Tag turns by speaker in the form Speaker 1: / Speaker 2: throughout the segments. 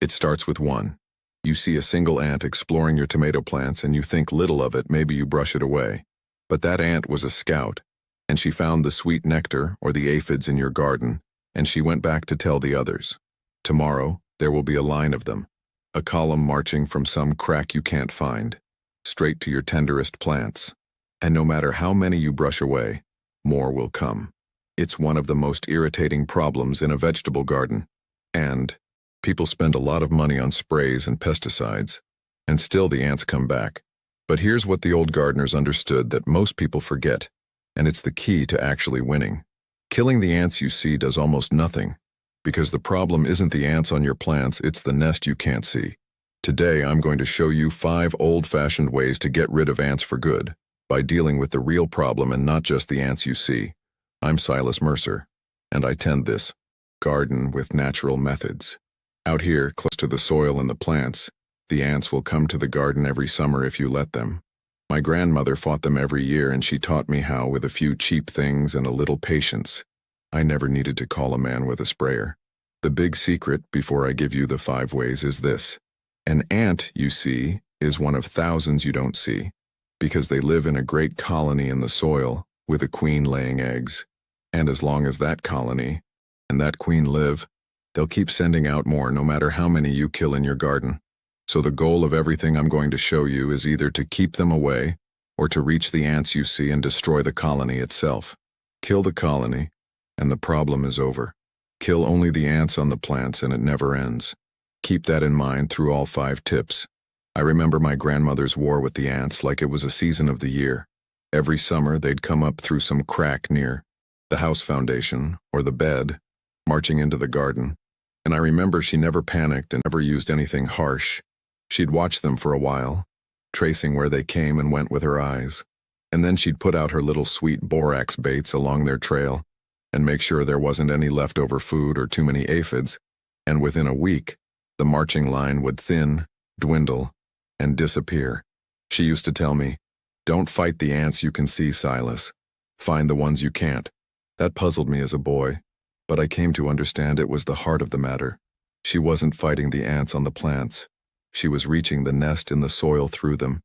Speaker 1: It starts with one. You see a single ant exploring your tomato plants and you think little of it, maybe you brush it away. But that ant was a scout, and she found the sweet nectar or the aphids in your garden, and she went back to tell the others. Tomorrow, there will be a line of them, a column marching from some crack you can't find, straight to your tenderest plants. And no matter how many you brush away, more will come. It's one of the most irritating problems in a vegetable garden. And people spend a lot of money on sprays and pesticides, and still the ants come back. But here's what the old gardeners understood that most people forget, and it's the key to actually winning. Killing the ants you see does almost nothing, because the problem isn't the ants on your plants, it's the nest you can't see. Today I'm going to show you 5 old-fashioned ways to get rid of ants for good, by dealing with the real problem and not just the ants you see. I'm Silas Mercer, and I tend this garden with natural methods. Out here, close to the soil and the plants, the ants will come to the garden every summer if you let them. My grandmother fought them every year, and she taught me how, with a few cheap things and a little patience, I never needed to call a man with a sprayer. The big secret, before I give you the 5 ways, is this. An ant, you see, is one of thousands you don't see, because they live in a great colony in the soil, with a queen laying eggs. And as long as that colony and that queen live, they'll keep sending out more no matter how many you kill in your garden. So the goal of everything I'm going to show you is either to keep them away or to reach the ants you see and destroy the colony itself. Kill the colony, and the problem is over. Kill only the ants on the plants and it never ends. Keep that in mind through all 5 tips. I remember my grandmother's war with the ants like it was a season of the year. Every summer they'd come up through some crack near the house foundation or the bed, marching into the garden. And I remember she never panicked and never used anything harsh. She'd watch them for a while, tracing where they came and went with her eyes. And then she'd put out her little sweet borax baits along their trail and make sure there wasn't any leftover food or too many aphids. And within a week, the marching line would thin, dwindle, and disappear. She used to tell me, "Don't fight the ants you can see, Silas. Find the ones you can't." That puzzled me as a boy, but I came to understand it was the heart of the matter. She wasn't fighting the ants on the plants. She was reaching the nest in the soil through them.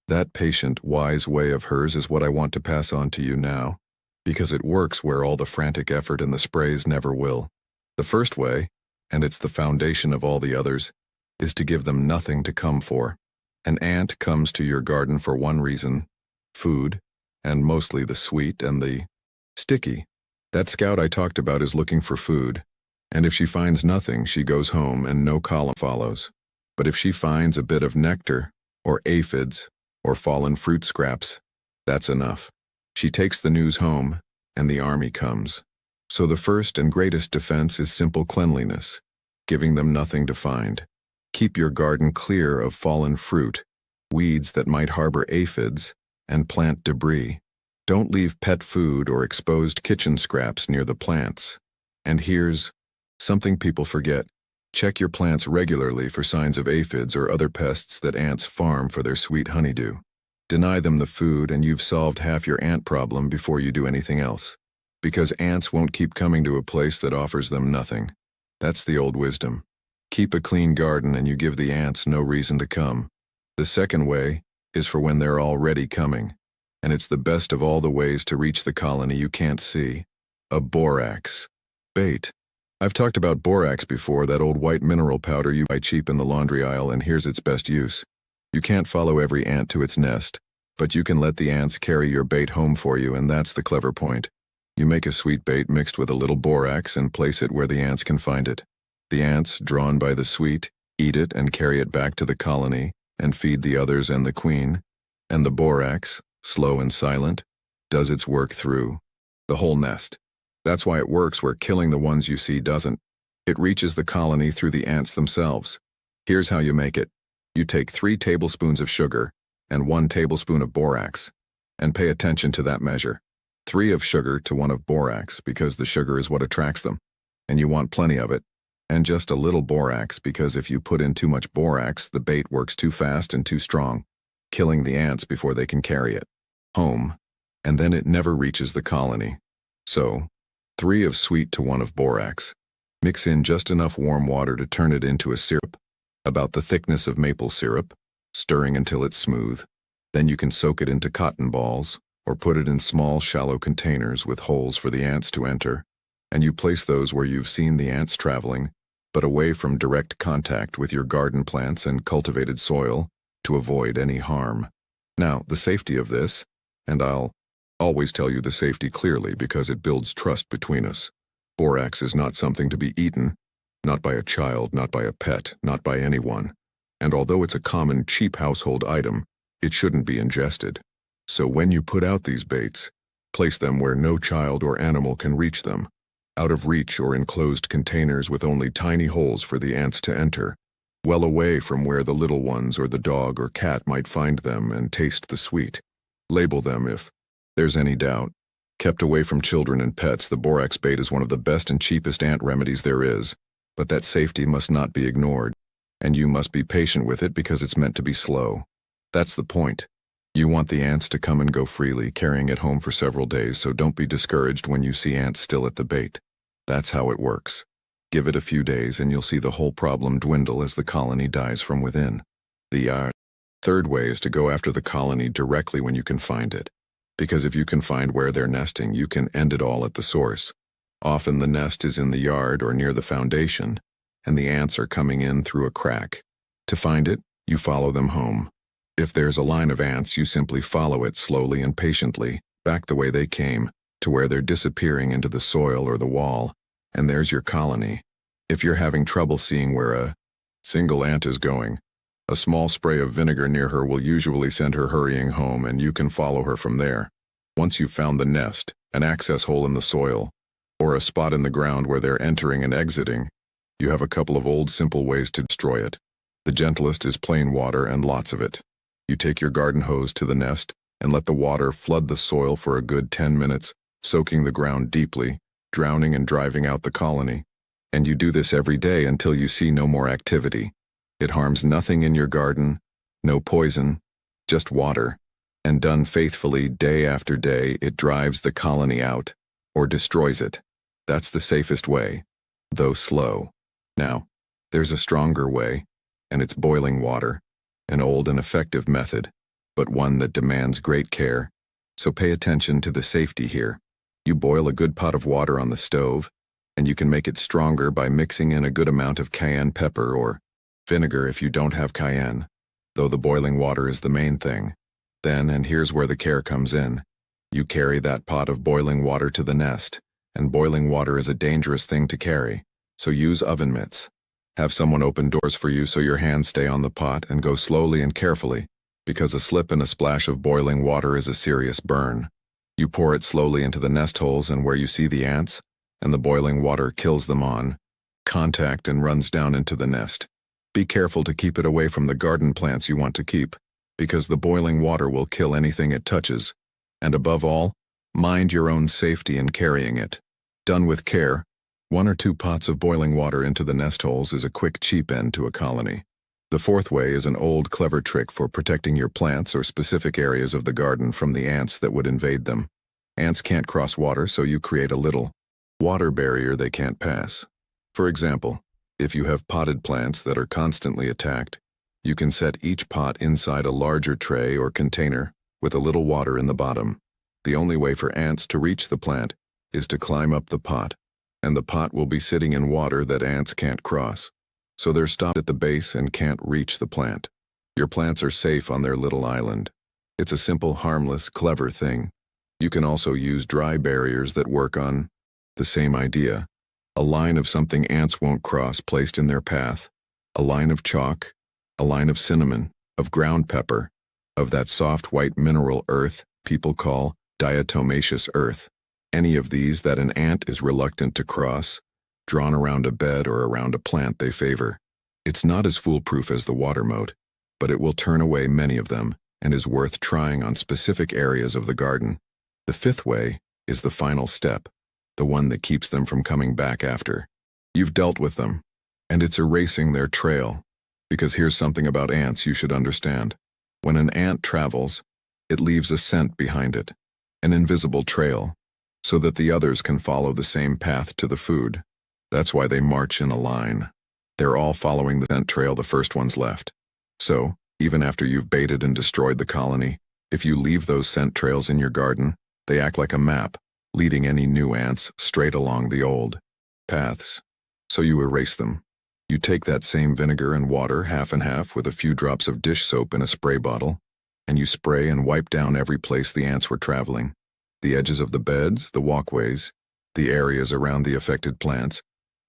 Speaker 1: That patient, wise way of hers is what I want to pass on to you now, because it works where all the frantic effort and the sprays never will. The first way, and it's the foundation of all the others, is to give them nothing to come for. An ant comes to your garden for one reason: food, and mostly the sweet and the sticky. That scout I talked about is looking for food, and if she finds nothing, she goes home and no column follows. But if she finds a bit of nectar, or aphids, or fallen fruit scraps, that's enough. She takes the news home, and the army comes. So the first and greatest defense is simple cleanliness, giving them nothing to find. Keep your garden clear of fallen fruit, weeds that might harbor aphids, and plant debris. Don't leave pet food or exposed kitchen scraps near the plants. And here's something people forget. Check your plants regularly for signs of aphids or other pests that ants farm for their sweet honeydew. Deny them the food and you've solved half your ant problem before you do anything else. Because ants won't keep coming to a place that offers them nothing. That's the old wisdom. Keep a clean garden and you give the ants no reason to come. The second way is for when they're already coming. And it's the best of all the ways to reach the colony you can't see. A borax bait. I've talked about borax before, that old white mineral powder you buy cheap in the laundry aisle, and here's its best use. You can't follow every ant to its nest, but you can let the ants carry your bait home for you, and that's the clever point. You make a sweet bait mixed with a little borax and place it where the ants can find it. The ants, drawn by the sweet, eat it and carry it back to the colony and feed the others and the queen. And the borax, slow and silent, does its work through the whole nest. That's why it works where killing the ones you see doesn't. It reaches the colony through the ants themselves. Here's how you make it. You take 3 tablespoons of sugar and 1 tablespoon of borax, and pay attention to that measure. 3 of sugar to 1 of borax, because the sugar is what attracts them, and you want plenty of it, and just a little borax, because if you put in too much borax, the bait works too fast and too strong, killing the ants before they can carry it home, and then it never reaches the colony. So, 3 of sweet to 1 of borax. Mix in just enough warm water to turn it into a syrup, about the thickness of maple syrup, stirring until it's smooth. Then you can soak it into cotton balls, or put it in small, shallow containers with holes for the ants to enter, and you place those where you've seen the ants traveling, but away from direct contact with your garden plants and cultivated soil to avoid any harm. Now, the safety of this, and I'll always tell you the safety clearly because it builds trust between us. Borax is not something to be eaten, not by a child, not by a pet, not by anyone. And although it's a common, cheap household item, it shouldn't be ingested. So when you put out these baits, place them where no child or animal can reach them, out of reach or in closed containers with only tiny holes for the ants to enter, well away from where the little ones or the dog or cat might find them and taste the sweet. Label them if there's any doubt. Kept away from children and pets, the borax bait is one of the best and cheapest ant remedies there is, but that safety must not be ignored, and you must be patient with it because it's meant to be slow. That's the point. You want the ants to come and go freely, carrying it home for several days, so don't be discouraged when you see ants still at the bait. That's how it works. Give it a few days and you'll see the whole problem dwindle as the colony dies from within. The third way is to go after the colony directly when you can find it. Because if you can find where they're nesting, you can end it all at the source. Often the nest is in the yard or near the foundation, and the ants are coming in through a crack. To find it, you follow them home. If there's a line of ants, you simply follow it slowly and patiently, back the way they came, to where they're disappearing into the soil or the wall, and there's your colony. If you're having trouble seeing where a single ant is going, a small spray of vinegar near her will usually send her hurrying home, and you can follow her from there. Once you've found the nest, an access hole in the soil, or a spot in the ground where they're entering and exiting, you have a couple of old simple ways to destroy it. The gentlest is plain water and lots of it. You take your garden hose to the nest and let the water flood the soil for a good 10 minutes, soaking the ground deeply, drowning and driving out the colony. And you do this every day until you see no more activity. It harms nothing in your garden, no poison, just water, and done faithfully day after day, it drives the colony out, or destroys it. That's the safest way, though slow. Now, there's a stronger way, and it's boiling water, an old and effective method, but one that demands great care, so pay attention to the safety here. You boil a good pot of water on the stove, and you can make it stronger by mixing in a good amount of cayenne pepper or vinegar if you don't have cayenne, though the boiling water is the main thing. Then, and here's where the care comes in, you carry that pot of boiling water to the nest, and boiling water is a dangerous thing to carry, so use oven mitts. Have someone open doors for you so your hands stay on the pot and go slowly and carefully, because a slip and a splash of boiling water is a serious burn. You pour it slowly into the nest holes and where you see the ants, and the boiling water kills them on contact and runs down into the nest. Be careful to keep it away from the garden plants you want to keep, because the boiling water will kill anything it touches. And above all, mind your own safety in carrying it. Done with care, 1 or 2 pots of boiling water into the nest holes is a quick, cheap end to a colony. The fourth way is an old, clever trick for protecting your plants or specific areas of the garden from the ants that would invade them. Ants can't cross water, so you create a little water barrier they can't pass. For example, if you have potted plants that are constantly attacked, you can set each pot inside a larger tray or container with a little water in the bottom. The only way for ants to reach the plant is to climb up the pot, and the pot will be sitting in water that ants can't cross. So they're stopped at the base and can't reach the plant. Your plants are safe on their little island. It's a simple, harmless, clever thing. You can also use dry barriers that work on the same idea. A line of something ants won't cross placed in their path. A line of chalk, a line of cinnamon, of ground pepper, of that soft white mineral earth people call diatomaceous earth. Any of these that an ant is reluctant to cross, drawn around a bed or around a plant they favor. It's not as foolproof as the water moat, but it will turn away many of them and is worth trying on specific areas of the garden. The fifth way is the final step, the one that keeps them from coming back after. You've dealt with them, and it's erasing their trail. Because here's something about ants you should understand. When an ant travels, it leaves a scent behind it, an invisible trail, so that the others can follow the same path to the food. That's why they march in a line. They're all following the scent trail the first ones left. So, even after you've baited and destroyed the colony, if you leave those scent trails in your garden, they act like a map, leading any new ants straight along the old paths. So you erase them. You take that same vinegar and water, half and half, with a few drops of dish soap in a spray bottle, and you spray and wipe down every place the ants were traveling. The edges of the beds, the walkways, the areas around the affected plants,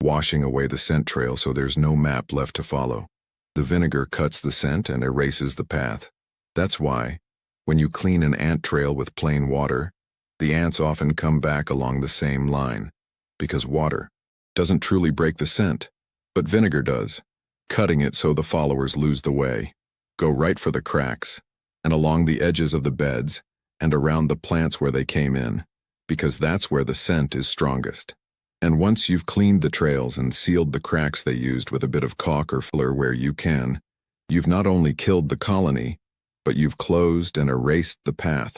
Speaker 1: washing away the scent trail so there's no map left to follow. The vinegar cuts the scent and erases the path. That's why, when you clean an ant trail with plain water, the ants often come back along the same line, because water doesn't truly break the scent, but vinegar does, cutting it so the followers lose the way. Go right for the cracks, and along the edges of the beds, and around the plants where they came in, because that's where the scent is strongest. And once you've cleaned the trails and sealed the cracks they used with a bit of caulk or filler where you can, you've not only killed the colony, but you've closed and erased the path,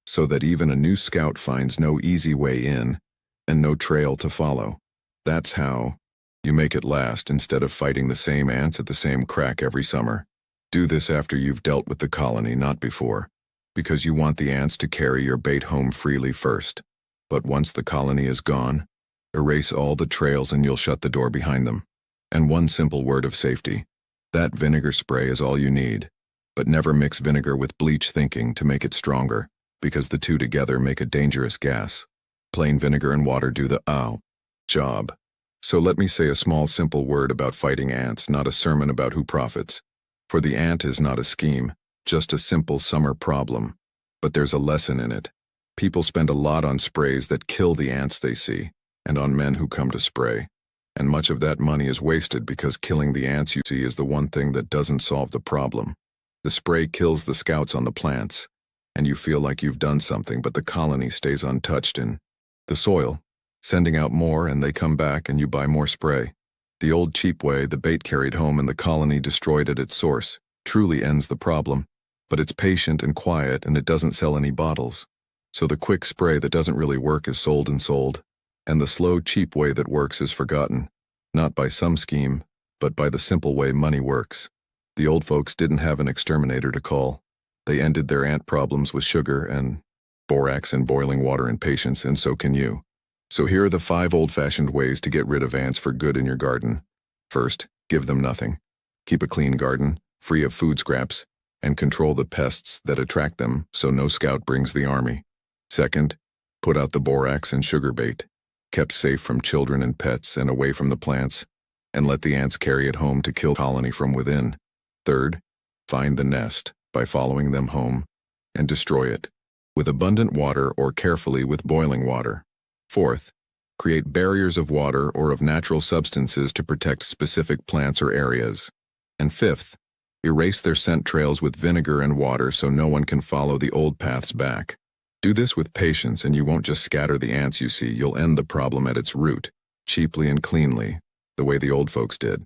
Speaker 1: so that even a new scout finds no easy way in and no trail to follow. That's how you make it last instead of fighting the same ants at the same crack every summer. Do this after you've dealt with the colony, not before, because you want the ants to carry your bait home freely first. But once the colony is gone, erase all the trails and you'll shut the door behind them. And one simple word of safety. That vinegar spray is all you need, but never mix vinegar with bleach thinking to make it stronger, because the two together make a dangerous gas. Plain vinegar and water do the job. So let me say a small simple word about fighting ants, not a sermon about who profits. For the ant is not a scheme, just a simple summer problem. But there's a lesson in it. People spend a lot on sprays that kill the ants they see, and on men who come to spray. And much of that money is wasted because killing the ants you see is the one thing that doesn't solve the problem. The spray kills the scouts on the plants, and you feel like you've done something, but the colony stays untouched in the soil, sending out more, and they come back and you buy more spray. The old cheap way, the bait carried home and the colony destroyed at its source, truly ends the problem, but it's patient and quiet and it doesn't sell any bottles. So the quick spray that doesn't really work is sold, and the slow, cheap way that works is forgotten, not by some scheme, but by the simple way money works. The old folks didn't have an exterminator to call. They ended their ant problems with sugar and borax and boiling water and patience, and so can you. So here are the 5 old-fashioned ways to get rid of ants for good in your garden. First, give them nothing. Keep a clean garden, free of food scraps, and control the pests that attract them so no scout brings the army. Second, put out the borax and sugar bait, kept safe from children and pets and away from the plants, and let the ants carry it home to kill the colony from within. Third, find the nest by following them home and destroy it with abundant water or carefully with boiling water. Fourth, create barriers of water or of natural substances to protect specific plants or areas. And fifth, erase their scent trails with vinegar and water so no one can follow the old paths back. Do this with patience and you won't just scatter the ants you see, you'll end the problem at its root, cheaply and cleanly, the way the old folks did.